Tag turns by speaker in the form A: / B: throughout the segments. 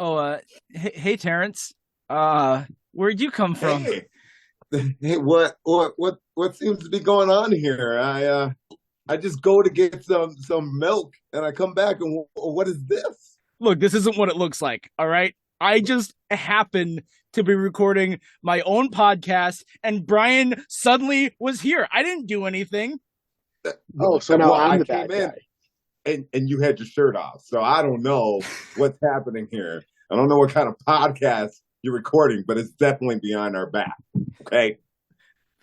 A: Oh, hey, Terrence. Where'd you come from?
B: Hey, hey, what seems to be going on here? I just go to get some milk, and I come back, and what is this?
A: Look, this isn't what it looks like, all right? I just happen to be recording my own podcast, and Brian suddenly was here. I didn't do anything.
C: Oh, so now
B: Well,
C: I'm
B: I
C: the bad
B: came in
C: guy.
B: and you had your shirt off, so I don't know what's happening here. I don't know what kind of podcast you're recording, but it's definitely behind our back. Okay.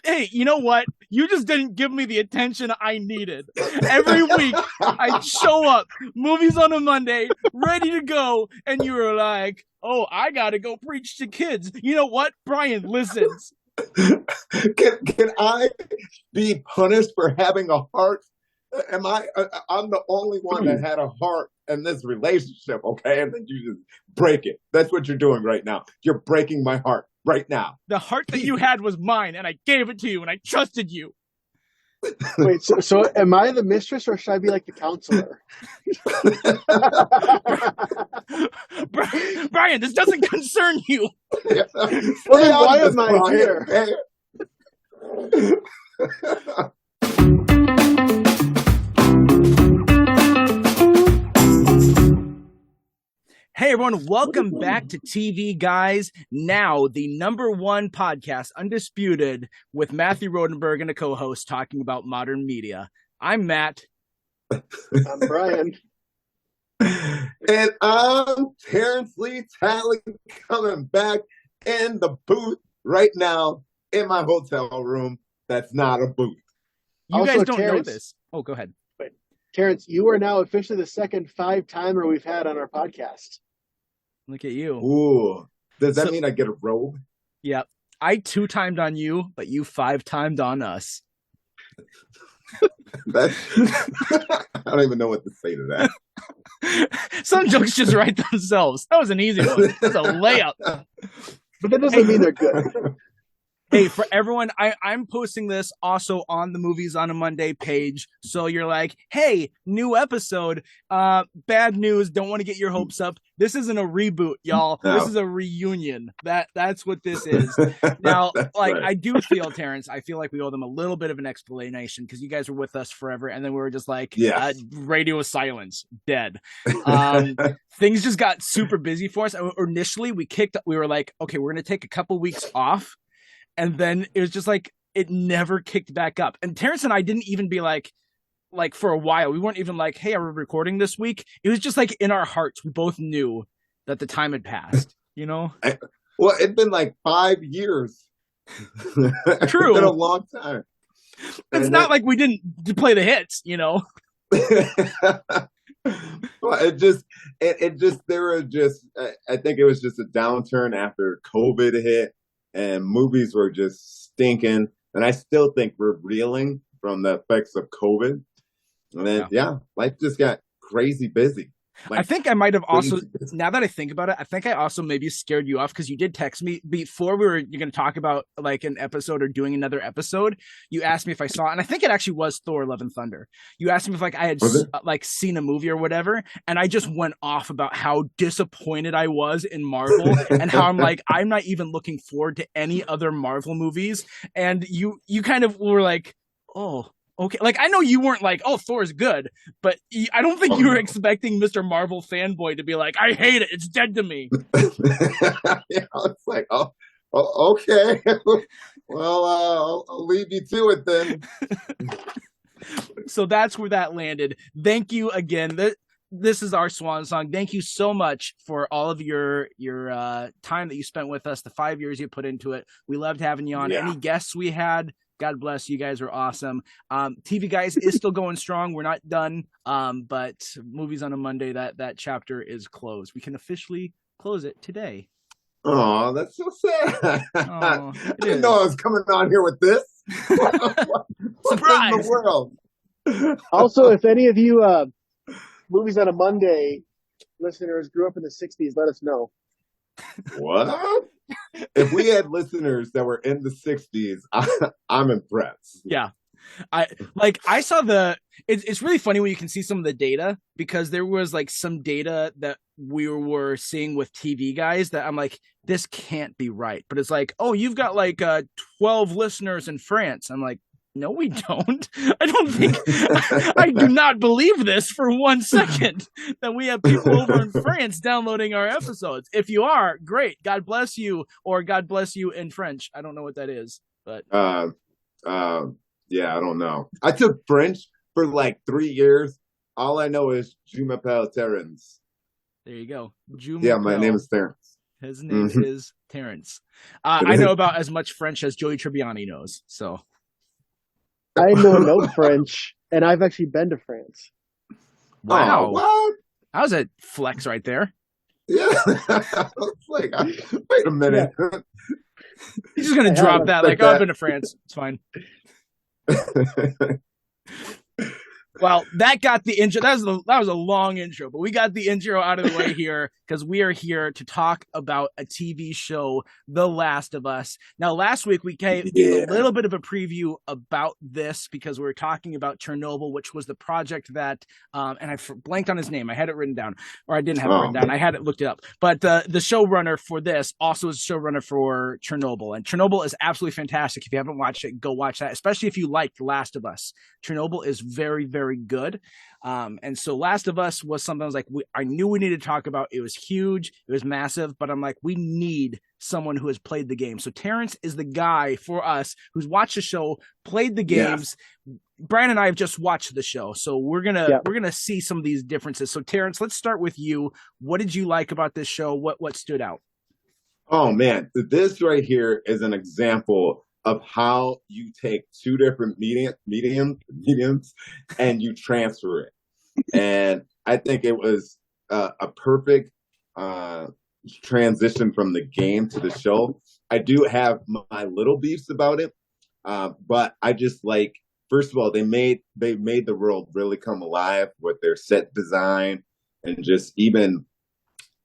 A: Hey, you know what? You just didn't give me the attention I needed. Every week, I'd show up, movies on a Monday, ready to go, and you were like, oh, I gotta go preach to kids. You know what? Brian listens.
B: Can I be punished for having a heart? Am I? I'm the only one that had a heart in this relationship, okay? And then you just break it. That's what you're doing right now. You're breaking my heart right now.
A: The heart that you had was mine, and I gave it to you, and I trusted you.
C: Wait, so am I the mistress or should I be like the counselor?
A: Brian, this doesn't concern you.
C: Well, then why am I here?
A: Hey everyone, welcome back to TV Guys, now the #1 podcast, undisputed, with Matthew Rodenberg and a co-host talking about modern media. I'm Matt.
C: I'm Brian.
B: And I'm Terrence Lee Talley, coming back in the booth right now in my hotel room. That's not a booth.
A: You
C: Also,
A: guys don't know
C: Terrence,
A: this. Oh, go ahead.
C: Terrence, you are now officially the second 5-timer we've had on our podcast.
A: Look at you.
B: Ooh. Does that mean I get a robe?
A: Yep. I 2-timed on you, but you 5-timed on us.
B: I don't even know what to say to
A: that. Some jokes just write themselves. That was an easy one. That's a layup.
C: But that doesn't mean they're good.
A: Hey, for everyone, I'm posting this also on the Movies on a Monday page. So you're like, hey, new episode. Bad news. Don't want to get your hopes up. This isn't a reboot, y'all. No. This is a reunion. That's what this is. Now, like, right. I do feel, Terrence, I feel like we owe them a little bit of an explanation because you guys were with us forever. And then we were just like, radio silence, dead. Things just got super busy for us. Initially, we were like, okay, we're going to take a couple weeks off. And then it was just like, it never kicked back up. And Terrence and I didn't even be like for a while, we weren't even like, hey, are we recording this week? It was just like in our hearts, we both knew that the time had passed, you know?
B: Well, it'd been like 5 years.
A: True.
B: It's been a long time.
A: It's not like we didn't play the hits, you know?
B: Well, I think it was just a downturn after COVID hit. And movies were just stinking. And I still think we're reeling from the effects of COVID. And then, life just got crazy busy.
A: I think I might have also, now that I think about it, I think I also maybe scared you off because you did text me before you're going to talk about like an episode or doing another episode. You asked me if I saw it, and I think it actually was Thor: Love and Thunder. You asked me if like I had seen a movie or whatever, and I just went off about how disappointed I was in Marvel and how I'm not even looking forward to any other Marvel movies. And you kind of were like, oh, okay, like I know you weren't like, oh, Thor's good, but I don't think you were expecting Mr. Marvel fanboy to be like, I hate it, it's dead to me.
B: It's like, oh okay, well, I'll leave you to it then.
A: So that's where that landed. Thank you again. This is our swan song. Thank you so much for all of your time that you spent with us, the 5 years you put into it. We loved having you on. Any guests we had, God bless you guys, are awesome. TV Guys is still going strong. We're not done. But Movies on a Monday, that chapter is closed. We can officially close it today.
B: Oh, that's so sad. I didn't know I was coming on here with this.
A: Surprise!
B: In the world.
C: Also, if any of you Movies on a Monday listeners grew up in the 60s, let us know.
B: What? If we had listeners that were in the 60s, I'm impressed.
A: Yeah. I saw it's really funny when you can see some of the data, because there was like some data that we were seeing with TV guys that I'm like, this can't be right. But it's like, oh, you've got like 12 listeners in France. I'm like, no, we don't. I don't think I do not believe this for 1 second that we have people over in France downloading our episodes. If you are, great. God bless you, or God bless you in French. I don't know what that is, but
B: uh, yeah, I don't know. I took French for like 3 years. All I know is Je m'appelle Terrence.
A: there you go.
B: Yeah, my name is Terrence.
A: His name is Terrence. I know about as much French as Joey Tribbiani knows. So
C: I know no French, and I've actually been to France.
A: wow,
B: Oh, what?
A: that was a flex right there.
B: Yeah. It's like, wait a minute.
A: He's just gonna drop that. Like, oh, I've been to France. It's fine. Well, that got the intro. That was a long intro, but we got the intro out of the way here because we are here to talk about a TV show, The Last of Us. Now, last week we gave a little bit of a preview about this because we were talking about Chernobyl, which was the project that, and I blanked on his name. I had it written down, or I didn't have it written down. I had it looked it up. But the showrunner for this also is a showrunner for Chernobyl, and Chernobyl is absolutely fantastic. If you haven't watched it, go watch that. Especially if you like The Last of Us. Chernobyl is very, very good. And so Last of Us was something I was like, I knew we needed to talk about. It was huge, it was massive, but I'm like, we need someone who has played the game. So Terrence is the guy for us who's watched the show, played the games. Yes. Brian and I have just watched the show, so we're gonna see some of these differences. So Terrence, let's start with you. What did you like about this show? What stood out?
B: Oh man, this right here is an example of how you take two different mediums and you transfer it. And I think it was a perfect transition from the game to the show. I do have my little beefs about it, but I just like, first of all, they made the world really come alive with their set design, and just even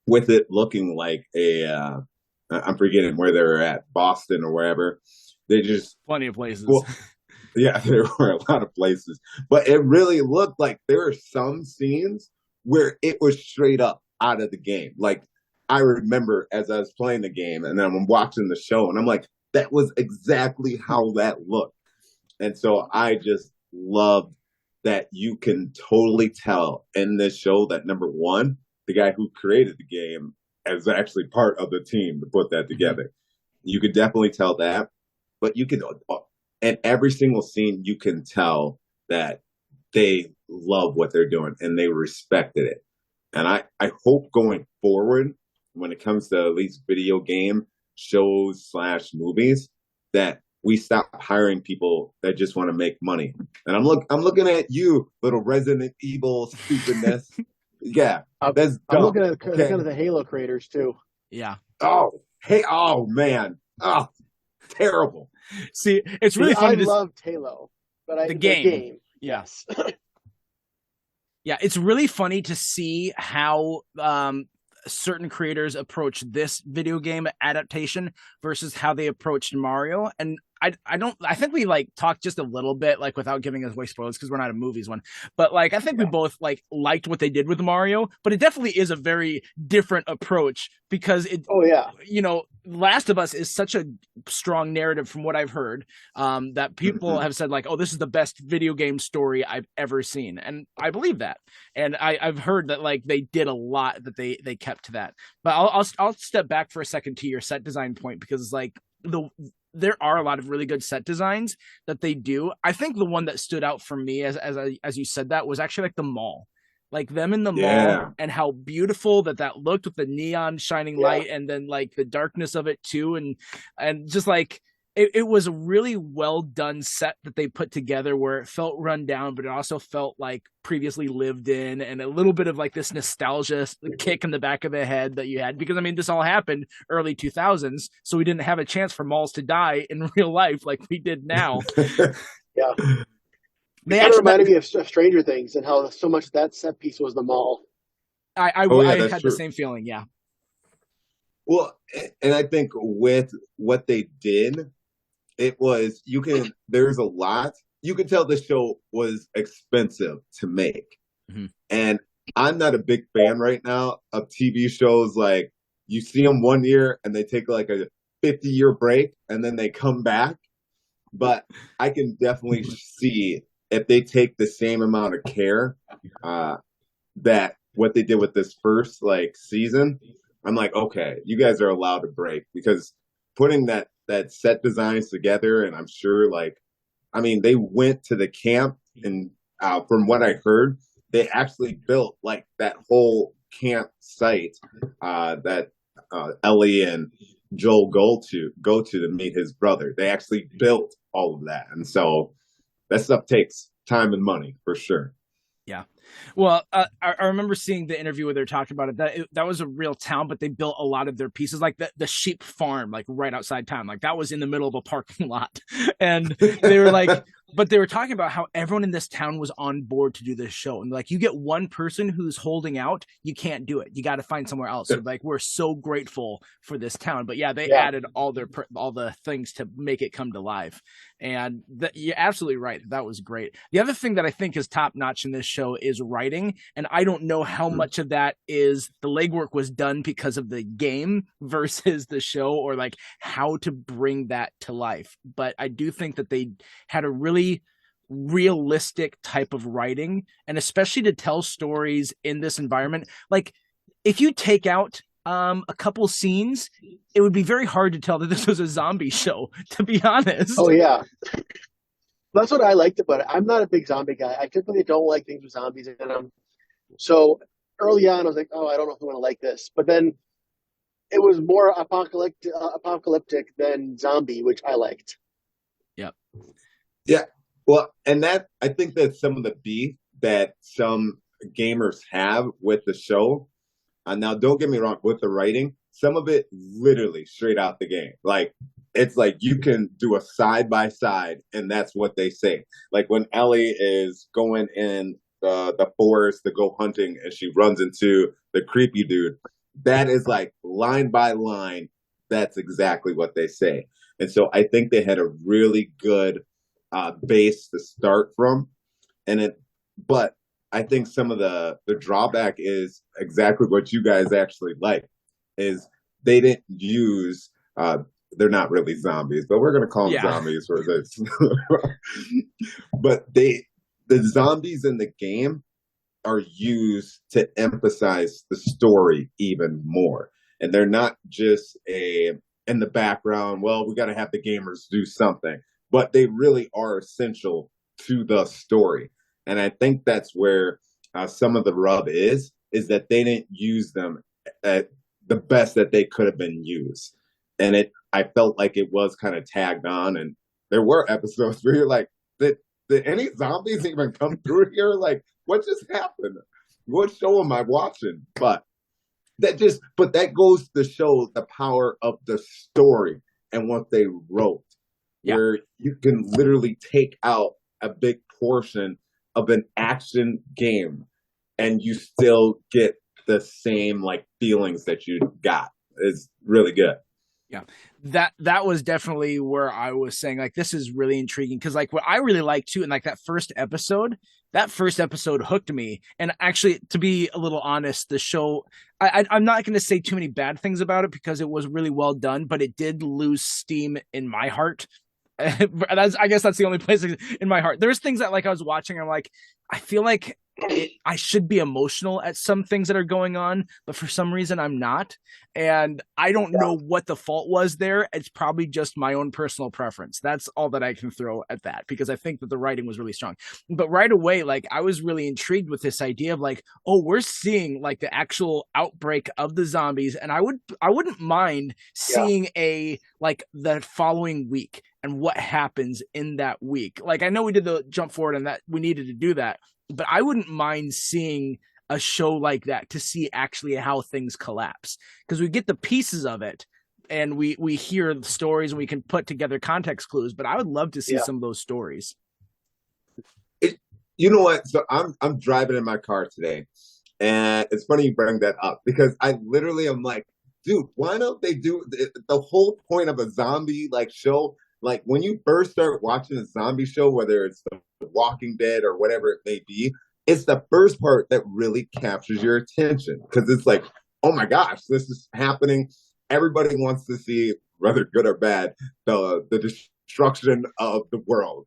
B: with it looking like I'm forgetting where they're at, Boston or wherever. They just
A: plenty of places.
B: Well, yeah, there were a lot of places, but it really looked like there are some scenes where it was straight up out of the game. Like, I remember as I was playing the game and then I'm watching the show and I'm like, that was exactly how that looked. And so I just loved that you can totally tell in this show that, number one, the guy who created the game is actually part of the team to put that together. You could definitely tell that. But you can, in every single scene, you can tell that they love what they're doing and they respected it. And I hope going forward, when it comes to at least video game shows / movies, that we stop hiring people that just want to make money. And I'm looking at you, little Resident Evil stupidness. Yeah, that's dumb.
C: I'm looking at kind of the Halo creators too.
A: Yeah.
B: Oh, hey, oh man, oh, terrible.
A: See, it's really funny.
C: I loved Halo, but
A: the game. Yes. Yeah, it's really funny to see how certain creators approach this video game adaptation versus how they approached Mario. And I think we like talked just a little bit, like without giving away spoilers because we're not a movies one, but like I think we both like liked what they did with Mario, but it definitely is a very different approach because Last of Us is such a strong narrative from what I've heard, that people have said like, oh, this is the best video game story I've ever seen, and I believe that. And I've heard that like they did a lot that they kept to that. But I'll step back for a second to your set design point, because it's like there are a lot of really good set designs that they do. I think the one that stood out for me as you said that was actually like the mall. Like them in the mall and how beautiful that looked with the neon shining light and then like the darkness of it too. And just like, it was a really well done set that they put together where it felt run down, but it also felt like previously lived in, and a little bit of like this nostalgia kick in the back of the head that you had, because I mean, this all happened early 2000s. So we didn't have a chance for malls to die in real life like we did now.
C: Yeah. They actually reminded me of Stranger Things and how so much of that set piece was the mall.
A: I had the same feeling. Yeah.
B: Well, and I think with what they did, it was, there's a lot you could tell the show was expensive to make.
A: Mhm.
B: And I'm not a big fan right now of TV shows like you see them one year and they take like a 50-year break and then they come back. But I can definitely see if they take the same amount of care uh, that what they did with this first like season. I'm like, okay, you guys are allowed to break because putting that set designs together, and I'm sure like, I mean, they went to the camp and from what I heard, they actually built like that whole camp site that Ellie and Joel go to meet his brother. They actually built all of that, and so that stuff takes time and money for sure.
A: Yeah. Well, I remember seeing the interview where they're talking about it. That was a real town, but they built a lot of their pieces, like the sheep farm, like right outside town. Like that was in the middle of a parking lot, and they were like, but they were talking about how everyone in this town was on board to do this show, and like you get one person who's holding out, you can't do it. You got to find somewhere else. So like we're so grateful for this town, but yeah, they added all the things to make it come to life, and you're absolutely right. That was great. The other thing that I think is top notch in this show is writing, and I don't know how much of that is the legwork was done because of the game versus the show, or like how to bring that to life. But I do think that they had a really realistic type of writing, and especially to tell stories in this environment. Like if you take out a couple scenes, it would be very hard to tell that this was a zombie show, to be honest.
C: Oh yeah, that's what I liked about it. I'm not a big zombie guy. I typically don't like things with zombies in them. So early on, I was like, oh, I don't know if I want to like this. But then it was more apocalyptic than zombie, which I liked.
A: Yep.
B: Yeah. Well, and that I think that's some of the beef that some gamers have with the show. Now, don't get me wrong, with the writing, some of it literally straight out the game. Like, it's like you can do a side by side, and that's what they say. Like when Ellie is going in the forest to go hunting, and she runs into the creepy dude. That is like line by line. That's exactly what they say, and so I think they had a really good base to start from, and it. But I think some of the drawback is exactly what you guys actually like is they didn't use they're not really zombies, but we're gonna call them zombies for this. But the zombies in the game are used to emphasize the story even more. And they're not just a in the background, well, we gotta have the gamers do something, but they really are essential to the story. And I think that's where some of the rub is that they didn't use them at the best that they could have been used. And I felt like it was kind of tagged on. And there were episodes where you're like, did any zombies even come through here? Like, what just happened? What show am I watching? But that goes to show the power of the story and what they wrote, where you can literally take out a big portion of an action game and you still get the same like feelings that you got. Is really good.
A: Yeah, that was definitely where I was saying like this is really intriguing because like what I really like too, and like that first episode hooked me. And actually, to be a little honest, the show I'm not going to say too many bad things about it because it was really well done, but it did lose steam in my heart. I guess that's the only place in my heart. There's things that like I was watching, I'm like, I feel like I should be emotional at some things that are going on, but for some reason I'm not. And I don't know what the fault was there. It's probably just my own personal preference. That's all that I can throw at that because I think that the writing was really strong. But right away, like I was really intrigued with this idea of like, oh, we're seeing like the actual outbreak of the zombies. And I wouldn't mind seeing a like the following week and what happens in that week. Like I know we did the jump forward and that we needed to do that, but I wouldn't mind seeing a show like that to see actually how things collapse because we get the pieces of it and we hear the stories and we can put together context clues. But I would love to see some of those stories.
B: You know what? So I'm driving in my car today, and it's funny you bring that up because I literally am like, dude, why don't they do the whole point of a zombie like show Like when you first start watching a zombie show, whether it's The Walking Dead or whatever it may be, it's the first part that really captures your attention because it's like, oh my gosh, this is happening. Everybody wants to see, whether good or bad, the destruction of the world.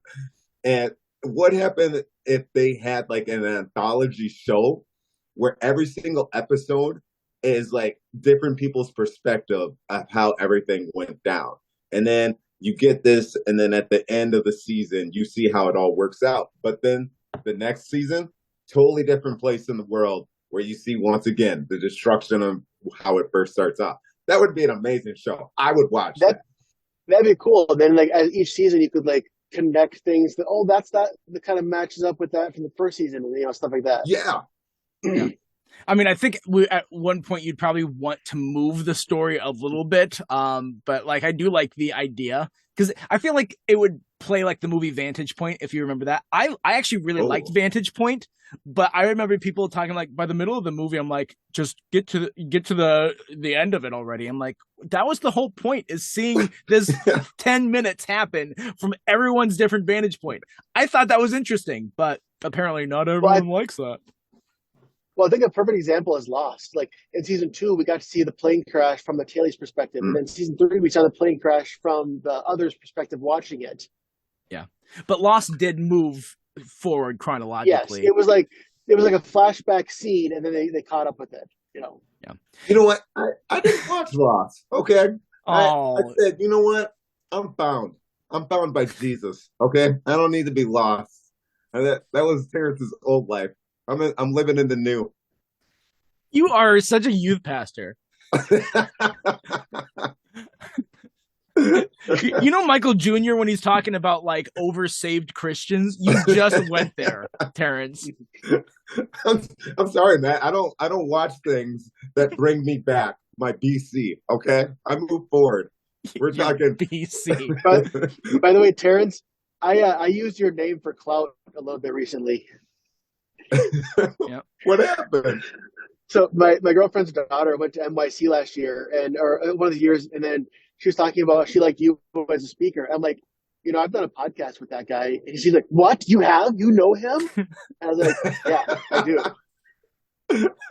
B: And what happened if they had like an anthology show where every single episode is like different people's perspective of how everything went down? And then you get this, and then at the end of the season, you see how it all works out. But then the next season, totally different place in the world where you see once again the destruction of how it first starts out. That would be an amazing show. I would watch that.
C: That'd be cool. And then like as each season you could like connect things that, oh, that's that kind of matches up with that from the first season, and stuff like that.
B: Yeah.
A: Yeah. I mean, I think at one point you'd probably want to move the story a little bit, but like I do like the idea because I feel like it would play like the movie Vantage Point, if you remember that. I actually really liked Vantage Point, but I remember people talking like by the middle of the movie, I'm like, just get to the end of it already. I'm like, that was the whole point, is seeing this 10 minutes happen from everyone's different vantage point. I thought that was interesting, but apparently not everyone likes that.
C: Well, I think a perfect example is Lost. Like in season 2, we got to see the plane crash from the Tailies' perspective, and then season 3, we saw the plane crash from the other's perspective watching it.
A: Yeah, but Lost did move forward chronologically.
C: Yes, it was like a flashback scene, and then they caught up with it.
A: Yeah.
B: You know what? I didn't watch Lost. Okay.
A: Oh.
B: I said, you know what? I'm found. I'm found by Jesus. Okay. I don't need to be lost. And that was Terrence's old life. I'm living in the new.
A: You are such a youth pastor. You know Michael Jr. when he's talking about like oversaved Christians? You just went there, Terrence.
B: I'm sorry, man. I don't watch things that bring me back. My BC, okay? I move forward. We're talking
A: BC.
C: By the way, Terrence, I used your name for clout a little bit recently.
A: Yep.
B: What happened?
C: So my girlfriend's daughter went to NYC last year, or one of the years, and then she was talking about she liked you as a speaker. I'm like, I've done a podcast with that guy, and she's like, "What? You have? You know him?" And I was like, "Yeah, I do."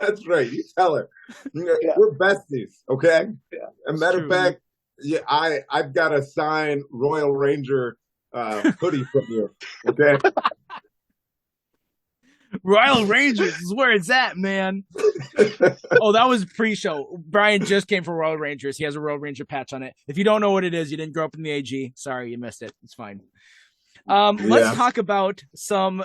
B: That's right. You tell her.
C: Yeah.
B: We're besties, okay?
C: Yeah.
B: As a matter of fact, yeah, I've got a signed Royal Ranger hoodie from you, okay?
A: Royal Rangers is where it's at, man. Oh, that was pre-show. Brian just came from Royal Rangers. He has a Royal Ranger patch on it. If you don't know what it is, you didn't grow up in the AG. Sorry, you missed it. It's fine. Let's talk about some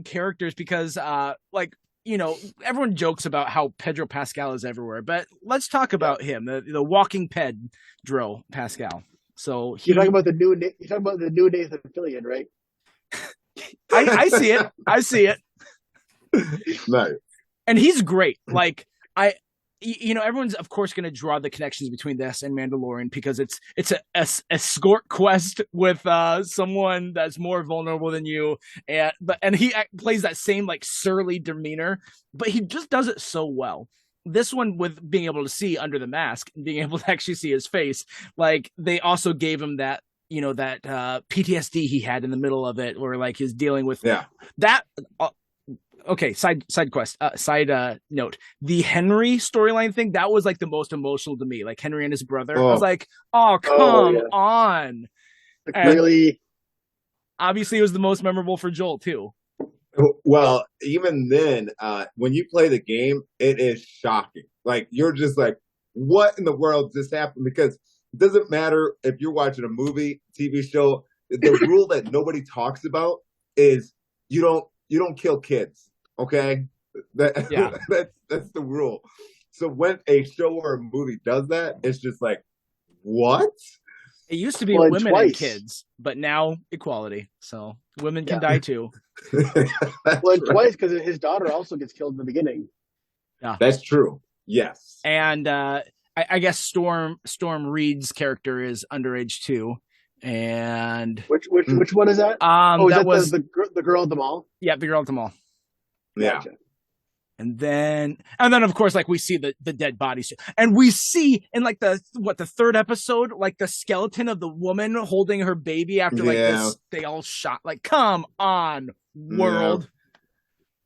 A: characters because, everyone jokes about how Pedro Pascal is everywhere, but let's talk about him, the walking Pedro Pascal. So
C: you're talking about the new Nathan Fillion, right?
A: I see it. I see it.
B: Nice.
A: And he's great. Like everyone's of course going to draw the connections between this and Mandalorian because it's a escort quest with someone that's more vulnerable than you, and he plays that same like surly demeanor, but he just does it so well. This one with being able to see under the mask and being able to actually see his face, like they that PTSD he had in the middle of it, or like he's dealing with that. Okay, side note. The Henry storyline thing, that was like the most emotional to me. Like Henry and his brother. I was like, oh, come on.
C: Really?
A: Obviously, it was the most memorable for Joel, too.
B: Well, even then, when you play the game, it is shocking. Like, you're just like, what in the world just happened? Because it doesn't matter if you're watching a movie, TV show. The rule that nobody talks about is you don't kill kids. Okay, that's the rule. So when a show or a movie does that, it's just like, what?
A: It used to be women and kids, but now equality. So women can die too.
C: Twice because his daughter also gets killed in the beginning.
A: Yeah,
B: that's true. Yes,
A: and I guess Storm Reed's character is underage too. And
C: which one is that?
A: That
C: was the girl at the mall.
A: Yeah, the girl at the mall.
B: Yeah.
C: Gotcha.
A: And then of course, like we see the dead bodies, and we see in like the third episode, like the skeleton of the woman holding her baby after like
B: Yeah,
A: this, they all shot. Like, come on,
B: yeah.
A: world.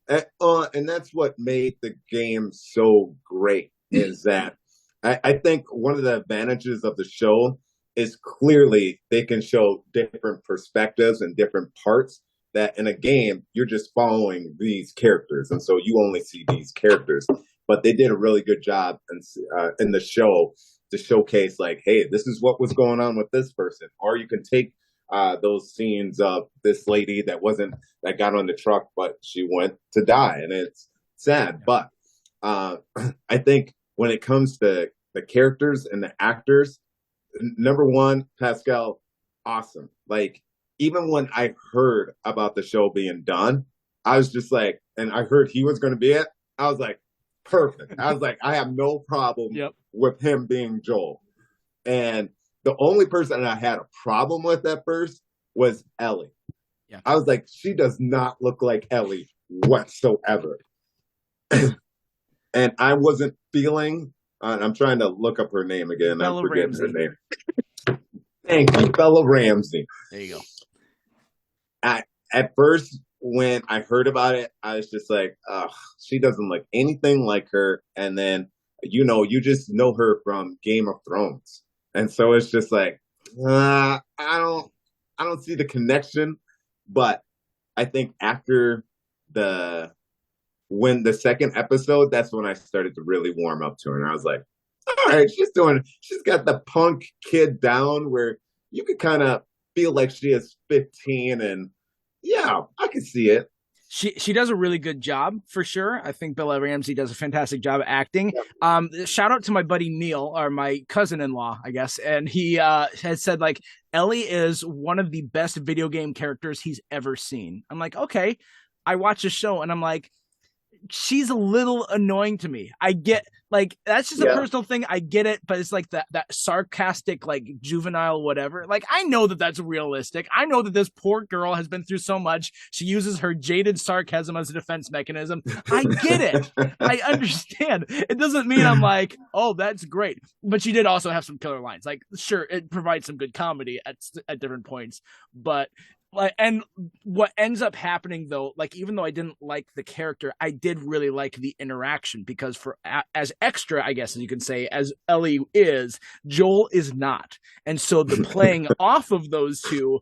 B: And that's what made the game so great is that I think one of the advantages of the show is clearly they can show different perspectives and different parts that in a game you're just following these characters and so you only see these characters, but they did a really good job in the show to showcase like, hey, this is what was going on with this person, or you can take those scenes of this lady that got on the truck, but she went to die, and it's sad. But I think when it comes to the characters and the actors, number one, Pascal, awesome. Like even when I heard about the show being done, I was just like, and I heard he was going to be it. I was like, perfect. I was like, I have no problem with him being Joel. And the only person I had a problem with at first was Ellie.
A: Yeah.
B: I was like, she does not look like Ellie whatsoever. And I wasn't feeling, I'm trying to look up her name again.
A: Bella
B: I'm forgetting
A: Ramsey.
B: her name. Thank you, Bella Ramsey.
A: There you go.
B: At first, when I heard about it, I was just like, she doesn't look anything like her. And then, you just know her from Game of Thrones. And so it's just like, I don't see the connection. But I think after when the second episode, that's when I started to really warm up to her. And I was like, all right, she's got the punk kid down where you could kind of feel like she is 15, and yeah, I can see it.
A: She does a really good job for sure. I think Bella Ramsey does a fantastic job acting. Shout out to my buddy Neil, or my cousin-in-law, I guess, and he has said like Ellie is one of the best video game characters he's ever seen. I'm like, okay. I watch a show and I'm like, she's a little annoying to me. I get like that's just a personal thing. I get it, but it's like that sarcastic, like juvenile, whatever. Like I know that that's realistic. I know that this poor girl has been through so much. She uses her jaded sarcasm as a defense mechanism. I get it. I understand. It doesn't mean I'm like, oh, that's great. But she did also have some killer lines. Like, sure, it provides some good comedy at different points, but. Like, and what ends up happening though, like even though I didn't like the character, I did really like the interaction because as extra, I guess as you can say, as Ellie is, Joel is not, and so the playing off of those two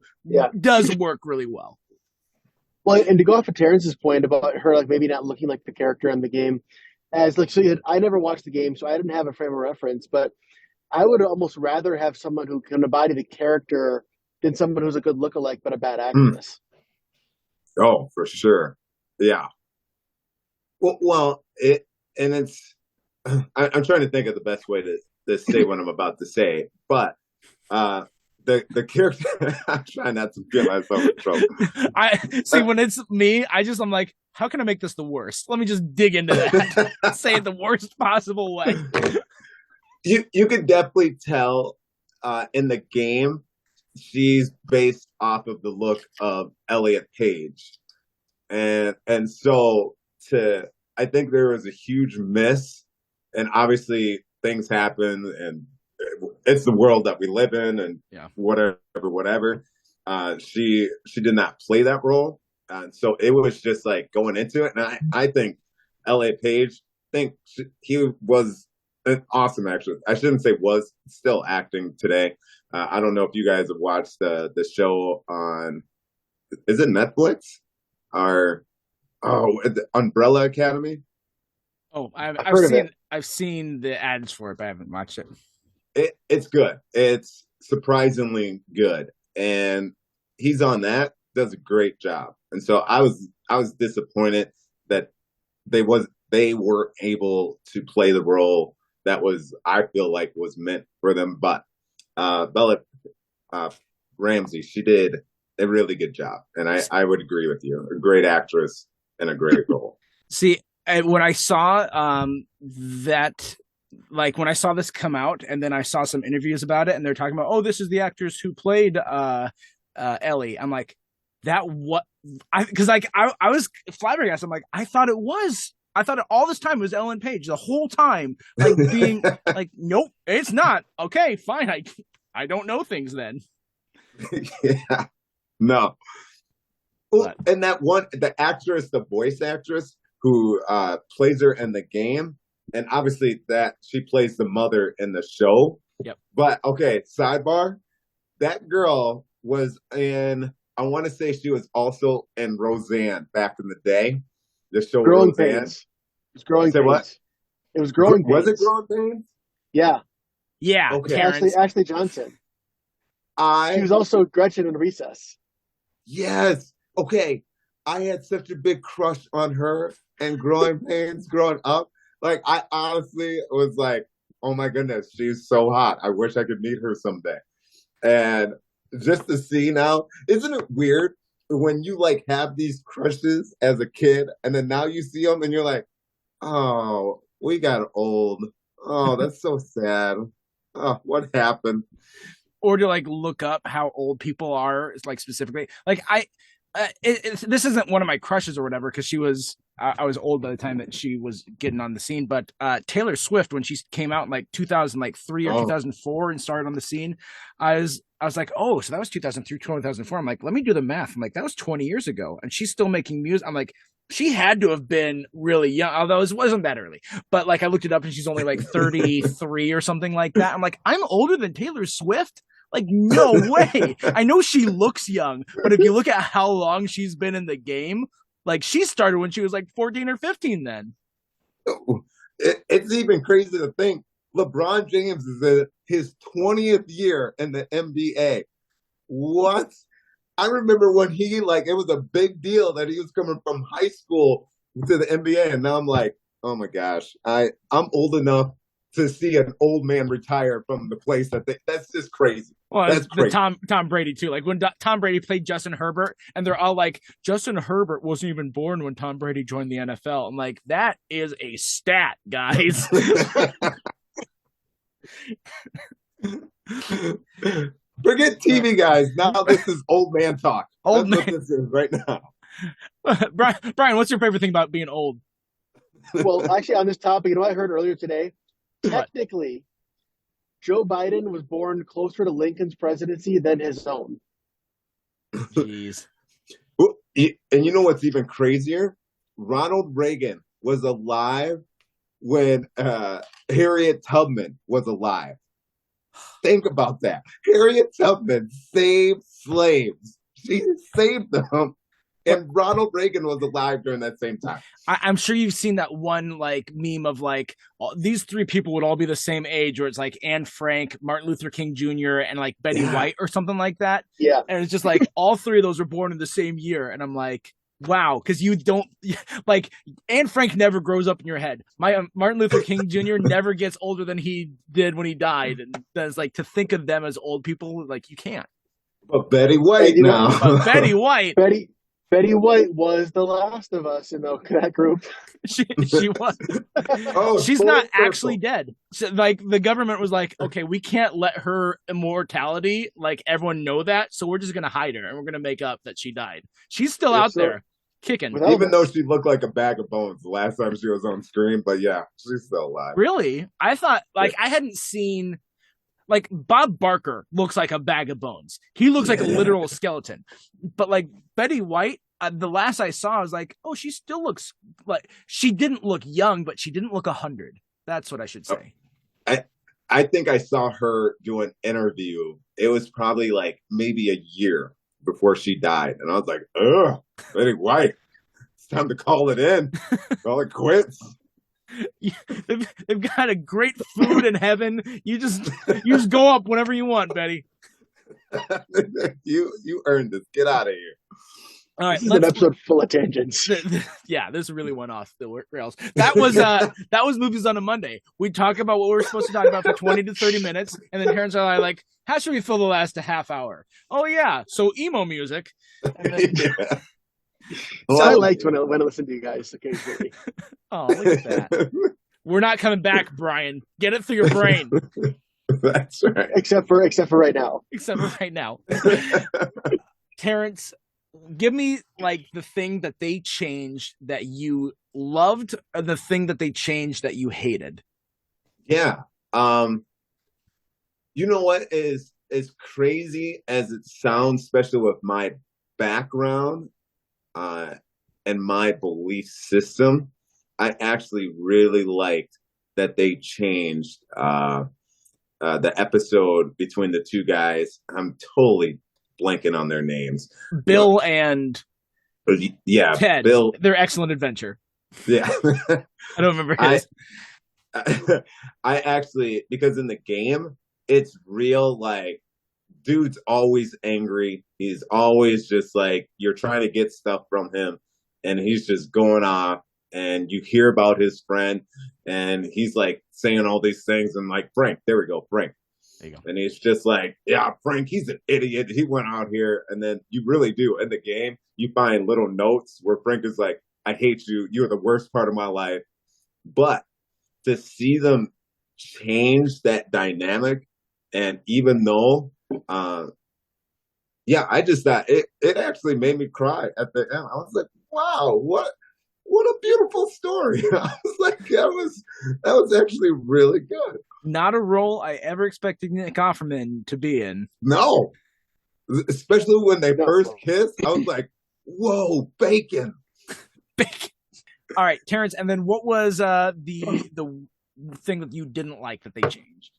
A: does work really well.
C: Well, and to go off of Terrence's point about her like maybe not looking like the character in the game, as like I never watched the game, so I didn't have a frame of reference, but I would almost rather have someone who can embody the character than someone who's a good lookalike but a bad actress.
B: Oh, for sure. Yeah. Well, I'm trying to think of the best way to say what I'm about to say, but the character, I'm trying not to get myself in trouble.
A: I see when it's me, I'm like, how can I make this the worst? Let me just dig into that. Say it the worst possible way.
B: You could definitely tell in the game she's based off of the look of Elliot Page. And so I think there was a huge miss, and obviously things happen and it's the world that we live in and whatever. She did not play that role. And so it was just like going into it. And I think Elliot Page, he was an awesome actor. I shouldn't say was, still acting today. I don't know if you guys have watched the show on, is it Netflix or the Umbrella Academy?
A: Oh, I've seen the ads for it, but I haven't watched it.
B: It's good. It's surprisingly good, and he's on that. Does a great job. And so I was disappointed that they were able to play the role that I feel like was meant for them, but. Bella Ramsey, she did a really good job, and I would agree with you. A great actress and a great role.
A: See, when I saw that, like when I saw this come out, and then I saw some interviews about it, and they're talking about, oh, this is the actress who played Ellie. I'm like, that what? Because like I was flabbergasted. I'm like, I thought it was I thought all this time it was Ellen Page the whole time, like being like, nope, it's not. Okay, fine. I don't know things then.
B: Yeah, no. Oh,
A: But
B: and the actress, the voice actress who plays her in the game, and obviously that she plays the mother in the show.
A: yep.
B: But okay, sidebar, that girl was in, I want to say she was also in Roseanne back in the day. The show
C: Growing
B: Roseanne.
C: Pains. It was Growing
B: Say
C: Pains.
B: what?
C: It was Growing Pains.
B: Was it Growing Pains?
C: Yeah.
A: Yeah,
B: Okay.
A: Terrence.
C: Ashley Johnson. She was also Gretchen in Recess.
B: Yes. Okay. I had such a big crush on her and Growing Pains growing up. Like, I honestly was like, oh my goodness, she's so hot. I wish I could meet her someday. And just to see now, isn't it weird when you like have these crushes as a kid and then now you see them and you're like, oh, we got old. Oh, that's so sad. Oh, what happened?
A: Or to like look up how old people are, like specifically. Like this isn't one of my crushes or whatever because I was old by the time that she was getting on the scene. But Taylor Swift, when she came out in like 2003 or 2004 and started on the scene, I was like, oh, so that was 2003, 2004. I'm like, let me do the math. I'm like, that was 20 years ago, and she's still making music. I'm like, she had to have been really young, although it wasn't that early. But like, I looked it up, and she's only like 33 or something like that. I'm like, I'm older than Taylor Swift. Like, no way. I know she looks young, but if you look at how long she's been in the game, like she started when she was like 14 or 15 then.
B: It's even crazy to think LeBron James is in his 20th year in the NBA. What? I remember when it was a big deal that he was coming from high school to the NBA, and now I'm like, oh my gosh, I'm old enough to see an old man retire from the place that's just crazy.
A: Well,
B: that's crazy.
A: Tom Brady too. Like when Tom Brady played Justin Herbert, and they're all like, Justin Herbert wasn't even born when Tom Brady joined the NFL. I'm like, that is a stat, guys.
B: Forget TV, guys. Now this is old man talk.
A: Old
B: That's
A: man.
B: what this is right now.
A: Brian, what's your favorite thing about being old?
C: Well, actually, on this topic, you know what I heard earlier today? Technically, Joe Biden was born closer to Lincoln's presidency than his own.
A: Jeez.
B: And you know what's even crazier? Ronald Reagan was alive when Harriet Tubman was alive. Think about that. Harriet Tubman saved slaves. She saved them. And Ronald Reagan was alive during that same time.
A: I'm sure you've seen that one like meme of like these three people would all be the same age, where it's like Anne Frank, Martin Luther King Jr., and like Betty White or something like that.
C: Yeah.
A: And it's just like all three of those were born in the same year. And I'm like, wow, because you don't like Anne Frank never grows up in your head. Martin Luther King Jr. never gets older than he did when he died. And that's like to think of them as old people, like you can't.
B: But Betty White now.
A: But Betty White.
C: Betty White was the last of us in that group.
A: She was. She's not actually dead. So, like the government was like, okay, we can't let her immortality, like everyone know that, so we're just gonna hide her and we're gonna make up that she died. She's still out there kicking.
B: Even though she looked like a bag of bones the last time she was on screen, but yeah, she's still alive.
A: Really? I thought I hadn't seen. Like Bob Barker looks like a bag of bones. He looks like a literal skeleton. But like Betty White, the last I saw, I was like, oh, she still looks like she didn't look young, but she didn't look 100. That's what I should say.
B: I think I saw her do an interview. It was probably like maybe a year before she died, and I was like, ugh, Betty White, it's time to call it in, call it quits.
A: They've got a great food in heaven. You just go up whenever you want, Betty.
B: You earned this. Get out of here.
A: All right,
C: this is an episode full of tangents.
A: Yeah, this really went off the rails. That was Movies on a Monday. We talk about what we were supposed to talk about for 20 to 30 minutes, and then Terrence and I like, how should we fill the last half hour? Oh yeah, so emo music.
B: Yeah.
C: So I liked when I listened to you guys occasionally.
A: Oh, look at that. We're not coming back, Brian. Get it through your brain.
B: That's right.
C: Except for right now.
A: Except for right now. Terrence, give me like the thing that they changed that you loved, or the thing that they changed that you hated?
B: Yeah. You know what is as crazy as it sounds, especially with my background uh, and my belief system, I actually really liked that they changed the episode between the two guys. I'm totally blanking on their names.
A: Bill and
B: Yeah,
A: Ted,
B: Bill.
A: their excellent adventure.
B: Yeah.
A: I don't remember
B: I
A: his.
B: I actually, because in the game it's real, like dude's always angry. He's always just like you're trying to get stuff from him and he's just going off, and you hear about his friend and he's like saying all these things and like Frank, there we go, Frank.
A: There you go.
B: And he's just like, yeah, Frank, he's an idiot. He went out here. And then you really do. In the game, you find little notes where Frank is like, I hate you. You're the worst part of my life. But to see them change that dynamic, and even though, yeah, I just thought it actually made me cry at the end. I was like, wow, what a beautiful story. I was like, that was actually really good.
A: Not a role I ever expected Nick Offerman to be in.
B: No, especially when they first kissed, I was like, whoa, bacon.
A: All right, Terrence, and then what was the thing that you didn't like that they changed?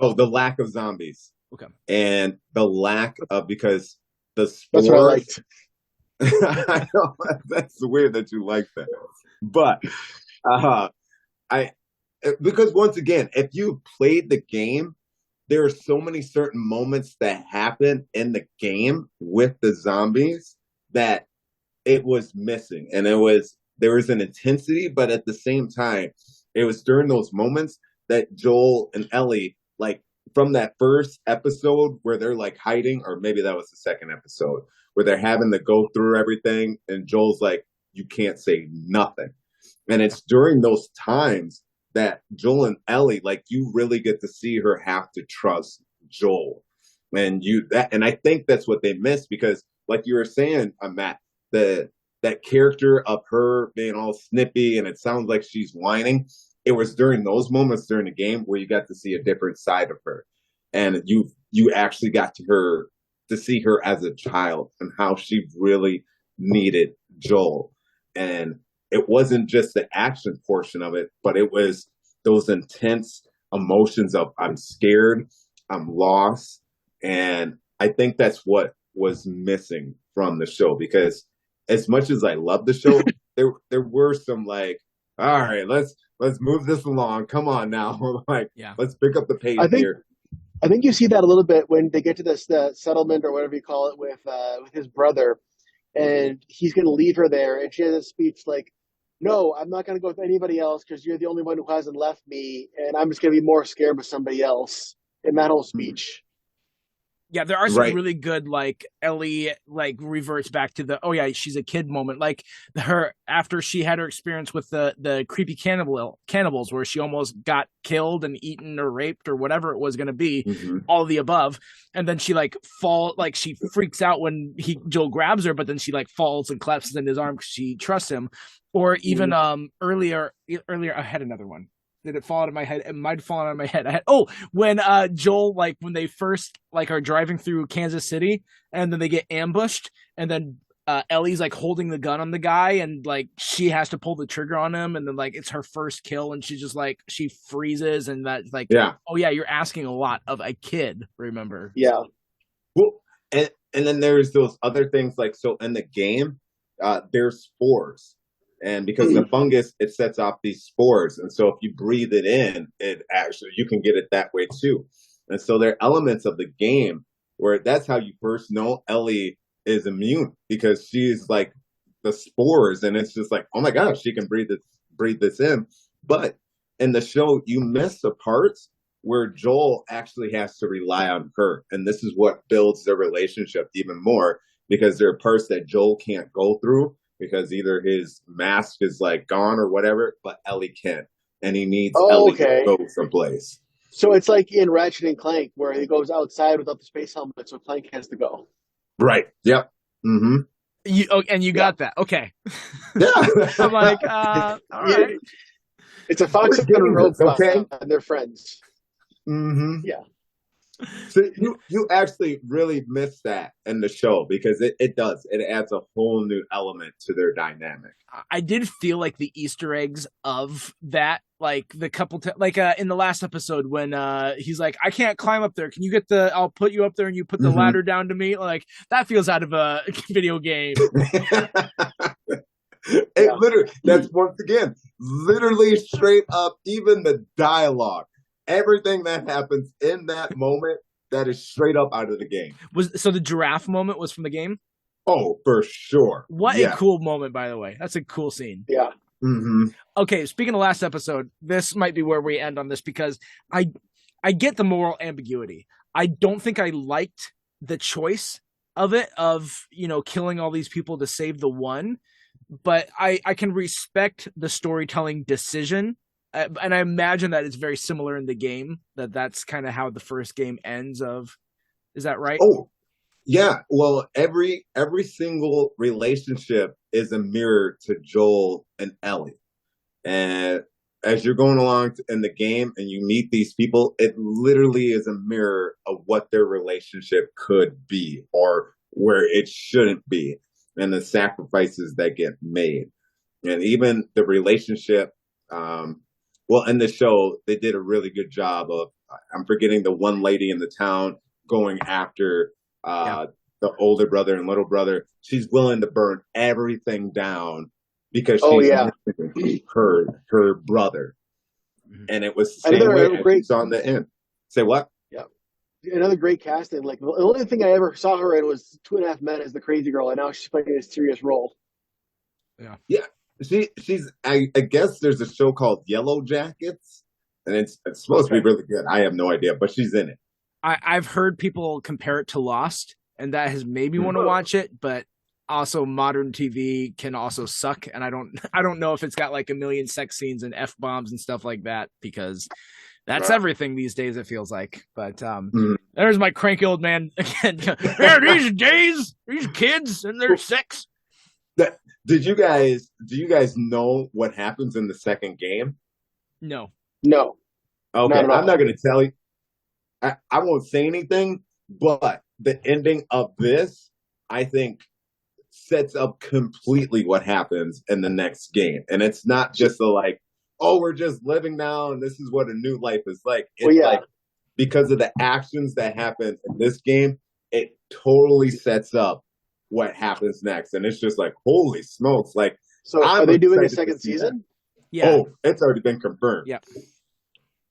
B: Oh, the lack of zombies.
A: Okay.
B: And the lack of, because the spores.
C: That's what I liked.
B: I know that's weird that you like that, but I because once again, if you played the game, there are so many certain moments that happen in the game with the zombies that it was missing, and there was an intensity, but at the same time, it was during those moments that Joel and Ellie, like from that first episode where they're like hiding, or maybe that was the second episode, where they're having to go through everything, and Joel's like, you can't say nothing. And it's during those times that Joel and Ellie, like, you really get to see her have to trust Joel. And I think that's what they missed, because like you were saying, Matt, that character of her being all snippy and it sounds like she's whining, it was during those moments during the game where you got to see a different side of her. And you actually got to see her as a child and how she really needed Joel. And it wasn't just the action portion of it, but it was those intense emotions of I'm scared, I'm lost. And I think that's what was missing from the show, because as much as I love the show, there were some like, all right, let's move this along. Come on now. Like, yeah, let's pick up the pace here.
C: I think you see that a little bit when they get to this settlement or whatever you call it with his brother, and he's going to leave her there, and she has a speech like, "No, I'm not going to go with anybody else because you're the only one who hasn't left me, and I'm just going to be more scared with somebody else." In that whole speech.
A: Yeah, there are some really good, like, Ellie, like, reverts back to the, oh yeah, she's a kid moment. Like, her, after she had her experience with the creepy cannibals where she almost got killed and eaten or raped or whatever it was going to be, all of the above. And then she, like, she freaks out when Joel grabs her, but then she, like, falls and collapses in his arm because she trusts him. Or even earlier, I had another one. Did it fall out of my head? It might have fallen out of my head. When Joel, like, when they first, like, are driving through Kansas City, and then they get ambushed, and then Ellie's, like, holding the gun on the guy, and, like, she has to pull the trigger on him, and then, like, it's her first kill, and she just, like, she freezes, and that's, like, yeah. Oh, yeah, you're asking a lot of a kid, remember?
C: Yeah.
B: Well, and then there's those other things, like, so in the game, there's spores. And because the fungus, it sets off these spores. And so if you breathe it in, you can get it that way too. And so there are elements of the game where that's how you first know Ellie is immune, because she's like the spores, and it's just like, oh my gosh, she can breathe this in. But in the show, you miss the parts where Joel actually has to rely on her. And this is what builds their relationship even more, because there are parts that Joel can't go through, because either his mask is like gone or whatever, but Ellie can't, and he needs Ellie to go someplace.
C: So it's like in Ratchet and Clank where he goes outside without the space helmet, so Clank has to go.
B: Right. Yep. Mm-hmm.
A: And you got that. Okay.
B: Yeah.
A: I'm like, all right.
C: It's a fox
B: We're
C: and a
B: getting this,
C: robot,
B: okay?
C: and they're friends.
B: Mm-hmm.
C: Yeah.
B: So you actually really miss that in the show because it does. It adds a whole new element to their dynamic.
A: I did feel like the Easter eggs of that, like the couple, in the last episode when he's like, I can't climb up there. Can you get I'll put you up there and you put the
B: Mm-hmm.
A: ladder down to me. Like that feels out of a video game.
B: It literally, that's once again, literally straight up, even the dialogue, everything that happens in that moment, that is straight up out of the game.
A: So the giraffe moment was from the game?
B: Oh, for sure.
A: What
B: Yeah.
A: a cool moment, by the way. That's a cool scene.
C: Yeah.
B: Mm-hmm.
A: Okay, speaking of last episode, this might be where we end on this because I get the moral ambiguity. I don't think I liked the choice of it, of, killing all these people to save the one, but I can respect the storytelling decision. And I imagine that it's very similar in the game, that's kind of how the first game ends is that right?
B: Oh, yeah. Well, every single relationship is a mirror to Joel and Ellie. And as you're going along in the game and you meet these people, it literally is a mirror of what their relationship could be or where it shouldn't be and the sacrifices that get made. And even the relationship, well, in the show, they did a really good job of, I'm forgetting the one lady in the town going after the older brother and little brother. She's willing to burn everything down because she's missing her brother. And it was the same way as she's on the end. Say what?
C: Yeah. Another great casting. Like, the only thing I ever saw her in was 2.5 Men as the crazy girl, and now she's playing a serious role.
B: Yeah. Yeah. She's I guess there's a show called Yellow Jackets, and it's supposed to be really good. I have no idea, but she's in it.
A: I've heard people compare it to Lost, and that has made me want to watch it, but also modern TV can also suck, and I don't know if it's got like a million sex scenes and F-bombs and stuff like that, because that's everything these days, it feels like. But there's my cranky old man again. Yeah, these days, these kids and their sex.
B: Do you guys know what happens in the second game?
A: No.
B: Okay, I'm not going to tell you. I won't say anything, but the ending of this, I think, sets up completely what happens in the next game. And it's not just like, oh, we're just living now and this is what a new life is like. It's like, because of the actions that happen in this game, it totally sets up what happens next. And it's just like, holy smokes. Like,
C: so are they doing a second season?
A: Yeah.
B: Oh, it's already been confirmed.
A: Yeah.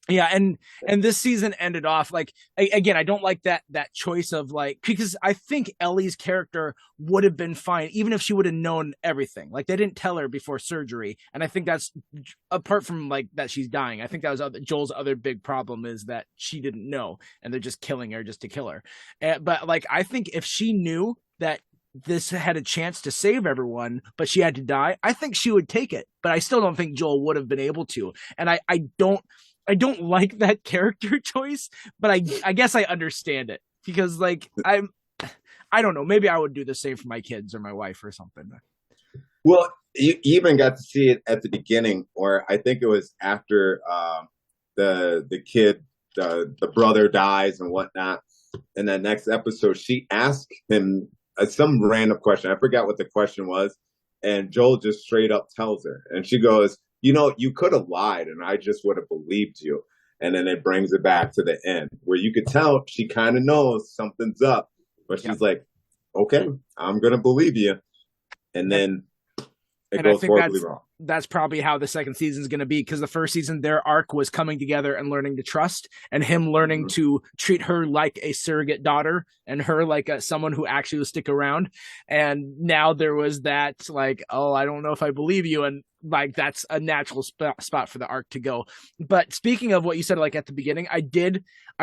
A: Yeah, and this season ended off like, again, I don't like that choice of like, because I think Ellie's character would have been fine even if she would have known everything. Like, they didn't tell her before surgery, and I think that's, apart from like that she's dying, I think that was Joel's other big problem, is that she didn't know and they're just killing her just to kill her. But like, I think if she knew that this had a chance to save everyone, but she had to die, I think she would take it. But I still don't think Joel would have been able to. And I don't like that character choice, but I guess I understand it, because like, I don't know, maybe I would do the same for my kids or my wife or something.
B: Well, you even got to see it at the beginning, or I think it was after the kid, the brother dies and whatnot. In that next episode, she asked him some random question. I forgot what the question was, and Joel just straight up tells her, and she goes, you could have lied and I just would have believed you. And then it brings it back to the end where you could tell she kind of knows something's up, but she's like, okay, I'm going to believe you. And then it goes horribly wrong.
A: That's probably how the second season is going to be, because the first season, their arc was coming together and learning to trust, and him learning to treat her like a surrogate daughter and her like someone who actually will stick around. And now there was that like, oh, I don't know if I believe you. And like, that's a natural spot for the arc to go. But speaking of what you said, like at the beginning, I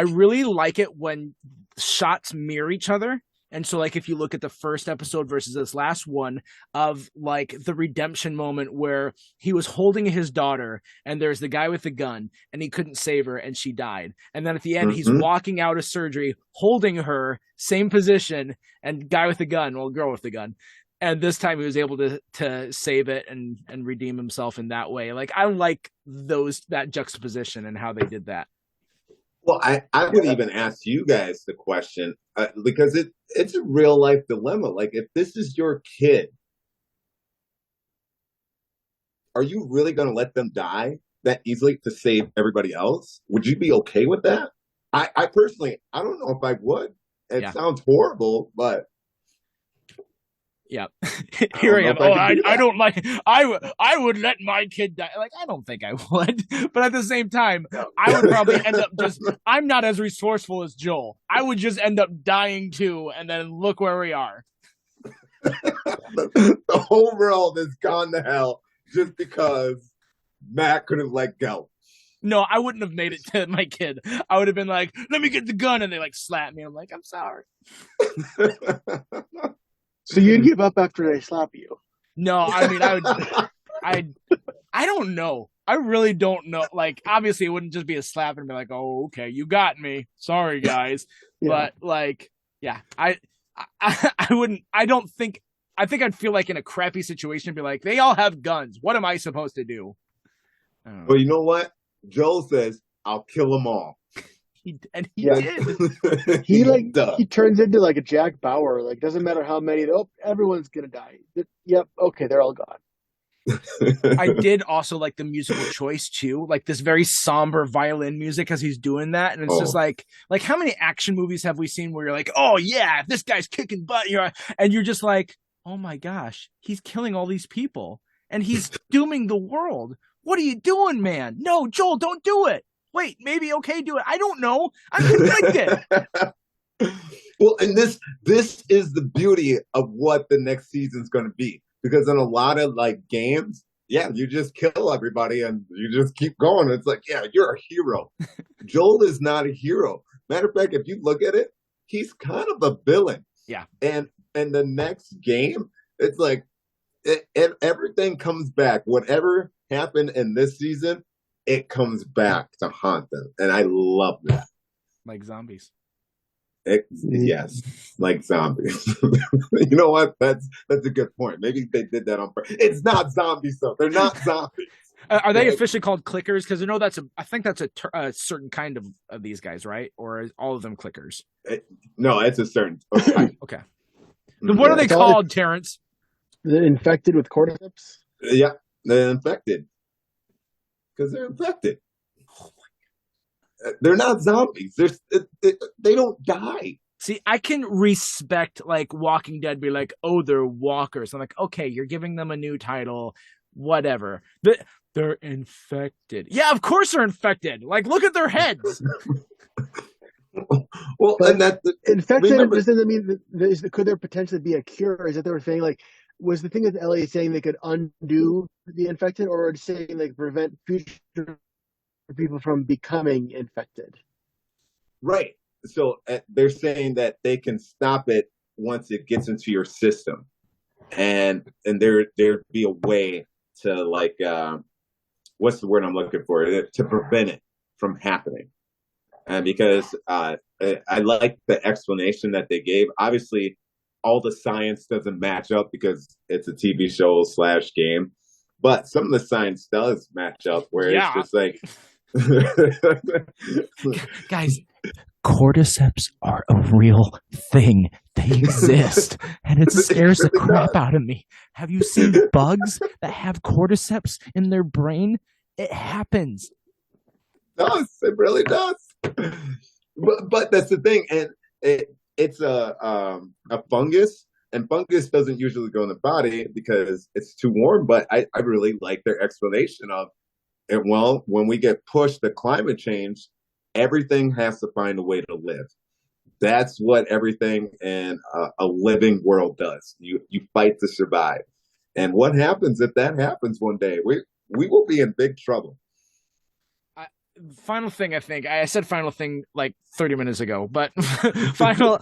A: really like it when shots mirror each other. And so, like, if you look at the first episode versus this last one, of like the redemption moment where he was holding his daughter and there's the guy with the gun and he couldn't save her and she died. And then at the end, he's walking out of surgery, holding her, same position, and guy with the gun, well, girl with the gun. and this time he was able to save it and redeem himself in that way. Like I like that juxtaposition and how they did that.
B: Well, I would even ask you guys the question because it's a real life dilemma. Like, if this is your kid, are you really going to let them die that easily to save everybody else? Would you be okay with that? I personally, I don't know if I would. It sounds horrible, but
A: yeah. Here I am. I don't like. I would let my kid die. Like I don't think I would, but at the same time, I would probably end up just. I'm not as resourceful as Joel. I would just end up dying too, and then look where we are.
B: The whole world has gone to hell just because Matt couldn't let go.
A: No, I wouldn't have made it to my kid. I would have been like, "Let me get the gun," and they like slap me. I'm like, "I'm sorry."
C: So you'd give up after they slap you?
A: No, I mean, I don't know. I really don't know. Like, obviously, it wouldn't just be a slap and be like, "Oh, okay, you got me. Sorry, guys." But like, yeah, I wouldn't. I don't think. I think I'd feel like in a crappy situation, and be like, "They all have guns. What am I supposed to do?"
B: Well, you know what? Joel says, "I'll kill them all."
A: He did.
C: He turns into like a Jack Bauer. Like, doesn't matter how many. Everyone's gonna die. Yep. Okay, they're all gone.
A: I did also like the musical choice too, like this very somber violin music as he's doing that, and it's just like how many action movies have we seen where you're like, oh yeah, this guy's kicking butt, and you're just like, oh my gosh, he's killing all these people and he's dooming the world. What are you doing, man? No, Joel, don't do it. Wait, maybe okay, do it. I don't know. I'm conflicted.
B: Well, and this is the beauty of what the next season's going to be, because in a lot of like games, yeah, you just kill everybody and you just keep going. It's like, yeah, you're a hero. Joel is not a hero. Matter of fact, if you look at it, he's kind of a villain.
A: Yeah.
B: And the next game, it's like everything comes back. Whatever happened in this season, it comes back to haunt them, and I love that.
A: Like zombies.
B: Yes, like zombies. You know what? That's a good point. Maybe they did that on purpose. It's not zombies, though. They're not zombies.
A: Are they officially called clickers? Because I know I think that's a certain kind of these guys, right? Or is all of them clickers?
B: No, it's a certain.
A: Okay. Then what are they called, Terrence?
C: They're infected with cordyceps?
B: Yeah, they're infected. Because they're infected. Oh my God. They're not zombies. They don't die.
A: See, I can respect like Walking Dead be like, oh, they're walkers. I'm like, okay, you're giving them a new title, whatever. They're infected. Yeah, of course they're infected. Like, look at their heads.
B: Well, and that
C: infected doesn't mean could there potentially be a cure? Is that they were saying like, was the thing with LA saying they could undo the infected, or saying like prevent future people from becoming infected?
B: Right. So they're saying that they can stop it once it gets into your system, and there'd be a way to like what's the word I'm looking for, to prevent it from happening. And because I like the explanation that they gave. Obviously, all the science doesn't match up because it's a TV show / game, but some of the science does match up where it's just like
A: guys, cordyceps are a real thing. They exist, and it scares the crap out of me. Have you seen bugs that have cordyceps in their brain? It happens.
B: It really does. But that's the thing, and it's a fungus, and fungus doesn't usually go in the body because it's too warm. But I really like their explanation of it. Well, when we get pushed to climate change, everything has to find a way to live. That's what everything in a living world does. You fight to survive. And what happens if that happens one day? We will be in big trouble.
A: Final thing, I think I said final thing like 30 minutes ago, but final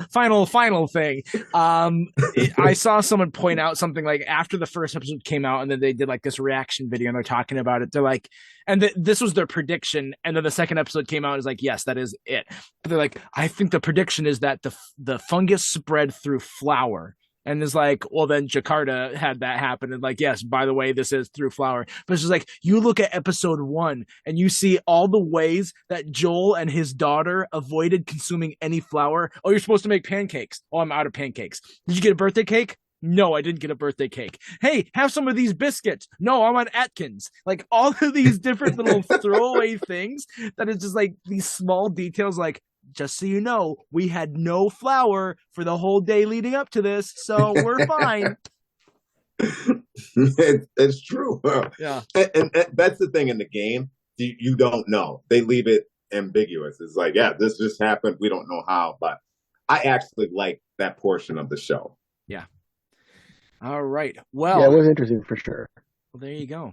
A: thing. I saw someone point out something like after the first episode came out, and then they did like this reaction video, and they're talking about it. They're like, and this was their prediction, and then the second episode came out, and is like, yes, that is it. But they're like, I think the prediction is that the fungus spread through flour, And it's like, well, then Jakarta had that happen. And like, yes, by the way, this is through flour. But it's just like, you look at episode 1 and you see all the ways that Joel and his daughter avoided consuming any flour. Oh, you're supposed to make pancakes. Oh, I'm out of pancakes. Did you get a birthday cake? No, I didn't get a birthday cake. Hey, have some of these biscuits. No, I'm on Atkins. Like all of these different little throwaway things that is just like these small details, like, just so you know, we had no flour for the whole day leading up to this, so we're fine.
B: It's true.
A: Yeah.
B: And that's the thing in the game. You don't know. They leave it ambiguous. It's like, yeah, this just happened. We don't know how, but I actually like that portion of the show.
A: Yeah. All right. Well,
C: yeah, it was interesting for sure.
A: Well, there you go.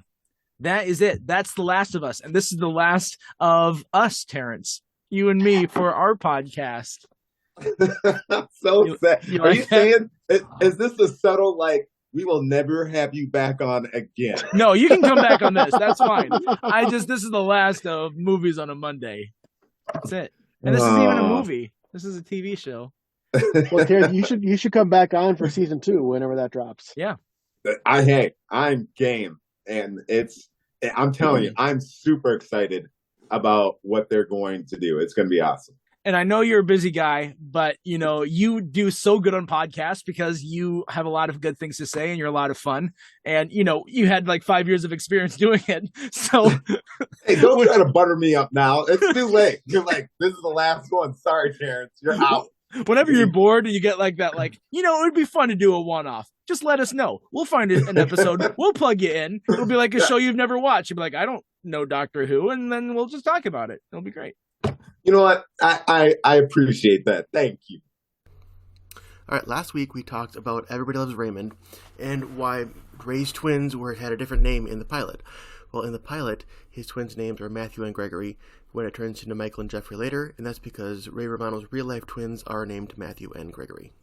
A: That is it. That's The Last of Us. And this is the last of us, Terrence. You and me for our podcast.
B: So sad. Are you saying, is this a subtle, like, we will never have you back on again?
A: No, you can come back on this. That's fine. This is the last of movies on a Monday. That's it. And this isn't even a movie. This is a TV show.
C: Well, Terrence, you should come back on for season 2 whenever that drops.
A: Yeah.
B: I'm game. And I'm telling you, I'm super excited about what they're going to do. It's going to be awesome.
A: And I know you're a busy guy, but you do so good on podcasts because you have a lot of good things to say and you're a lot of fun. And you had like 5 years of experience doing it. So
B: hey, don't try to butter me up now. It's too late. You're like, this is the last one. Sorry, Terrence. You're out.
A: Whenever you're bored and you get like that, like, it would be fun to do a one-off. Just let us know. We'll find an episode. We'll plug you in. It'll be like a show you've never watched. You'll be like, I don't know Doctor Who. And then we'll just talk about it. It'll be great.
B: You know what? I appreciate that. Thank you.
D: All right, last week we talked about Everybody Loves Raymond and why Ray's twins had a different name in the pilot. Well, in the pilot, his twins' names are Matthew and Gregory, when it turns into Michael and Jeffrey later, and that's because Ray Romano's real-life twins are named Matthew and Gregory.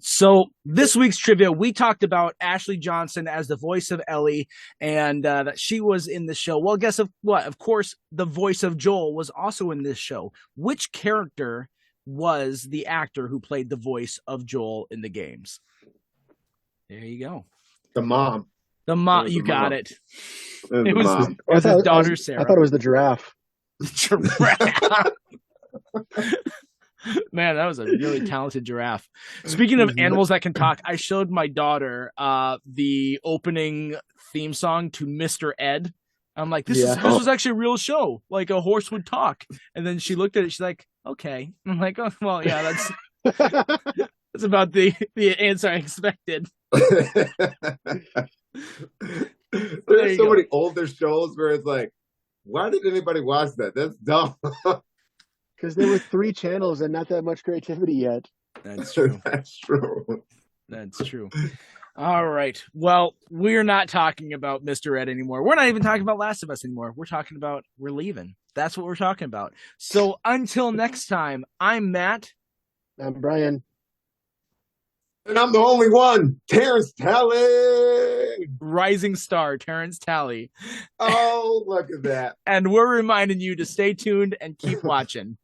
A: So this week's trivia, we talked about Ashley Johnson as the voice of Ellie and that she was in the show. Well, guess what? Of course, the voice of Joel was also in this show. Which character was the actor who played the voice of Joel in the games? There you go.
B: The mom.
A: The mom. You got it.
B: It was
A: his daughter, Sarah.
C: I thought it was the giraffe.
A: The giraffe. Man, that was a really talented giraffe. Speaking of animals that can talk, I showed my daughter the opening theme song to Mr. Ed. I'm like, this was actually a real show. Like a horse would talk. And then she looked at it. She's like, okay. I'm like, oh, well, yeah, that's about the answer I expected.
B: There's so many older shows where it's like, why did anybody watch that? That's dumb.
C: Because there were 3 channels and not that much creativity yet.
A: That's true.
B: That's true.
A: That's true. All right. Well, we're not talking about Mr. Ed anymore. We're not even talking about Last of Us anymore. We're leaving. That's what we're talking about. So until next time, I'm Matt.
C: I'm Brian.
B: And I'm the only one, Terrence Talley.
A: Rising star, Terrence Talley.
B: Oh, look at that.
A: And we're reminding you to stay tuned and keep watching.